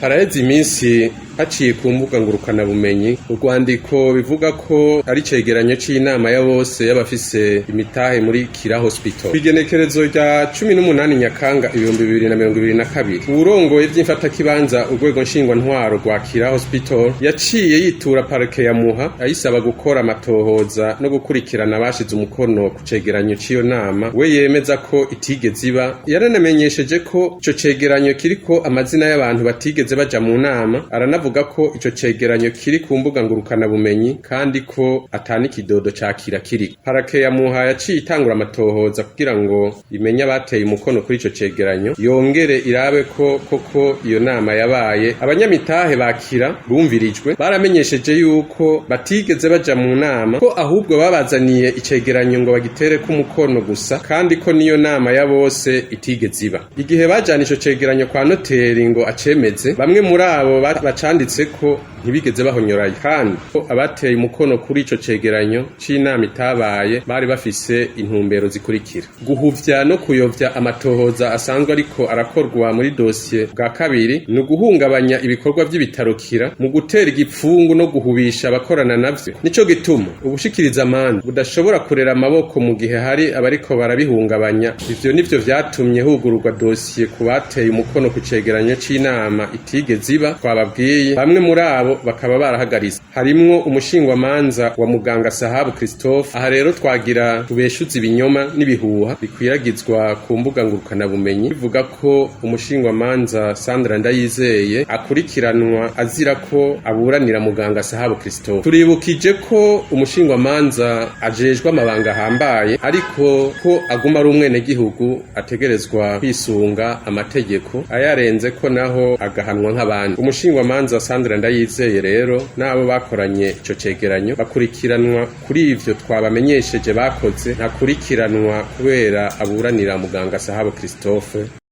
Haraheze iminsi haciye ku mbuga ngurukana bumenyi urwandiko bivuga ko ari cegeranyo c'inama ya bose y'abafise imitahe muri Kira Hospital. Kwigenekerezo rya 18 Nyakanga 2022 urongoye vy'imfata kibanza urwego nshingwa ntwaro rwa Kira Hospital yaciye yitura parke ya Muha ayisaba gukora amatohoza no gukurikirana abashize umukono ku cegeranyo c'iyo nama. We yemeza ko itigeze iba, yaranamenyesheje ko ico cegeranyo kiriko amazina y'abantu batigeze baja mu nama, aranavuga ko ico cegeranyo kiri ku mbuga ngurukana bumenyi kandi ko atani kidodo cakira kiri. Parake ya Muha yaciye itangura amatohoza kugira ngo imenye abateye umukono kuri ico cegeranyo, yongere irabe ko koko iyo nama yabaye. Abanyamitahe bakira bumvirijwe baramenyesheje yuko batigeze baja mu nama, ko ahubwo babazaniye icegeranyo ngo bagitere ku mukono gusa, kandi ko niyo nama ya bose itigeze iba. Igihe bajana ico cegeranyo kwa noteri ngo acemeze, bamwe muri abo bacanditse ko ntibigeze bahonyoraye, kandi ko abateye umukono kuri ico cegeranyo c'inama itabaye bari bafise intumbero zikurikira: guhuvya no kuyovya amatohoza asanzwe ariko arakorwa muri dosiye. Bwa kabiri ni uguhungabanya ibikorwa vy'ibitaro Kira mu gutera igipfungu no guhubisha abakorana navyo. Nico gituma ubushikiriza amande budashobora kurera amaboko mu gihe hari abariko barabihungabanya. Ivyo nivyo vyatumye hugururwa dosiye ku bateye umukono ku cegeranyo c'inama itigeze iba. Twababwiye bamwe muri abo bakaba barahagaritse, harimwo umushingwamanza wa muganga Sahabu Christophe. Aha rero twagira tubeshuza ibinyoma n'ibihuha bikwiragizwa ku mbuga ngurukana bumenyi bivuga ko umushingwamanza Sandra Ndayizeye akurikiranwa azira ko aburanira muganga Sahabu Christophe. Turibukije ko umushingwamanza ajejwe amabanga ahambaye, ariko ko aguma ari umwene gihugu ategerezwa kwisunga amategeko, ayarenze ko naho agahanwa nk'abandi. Umushingwamanza Sandra Ndayizeye rero nabo bakoranye ico cegeranyo bakurikiranwa kuri ivyo twabamenyesheje bakoze, ntakurikiranwa kubera aburanira muganga Sahabu Christophe.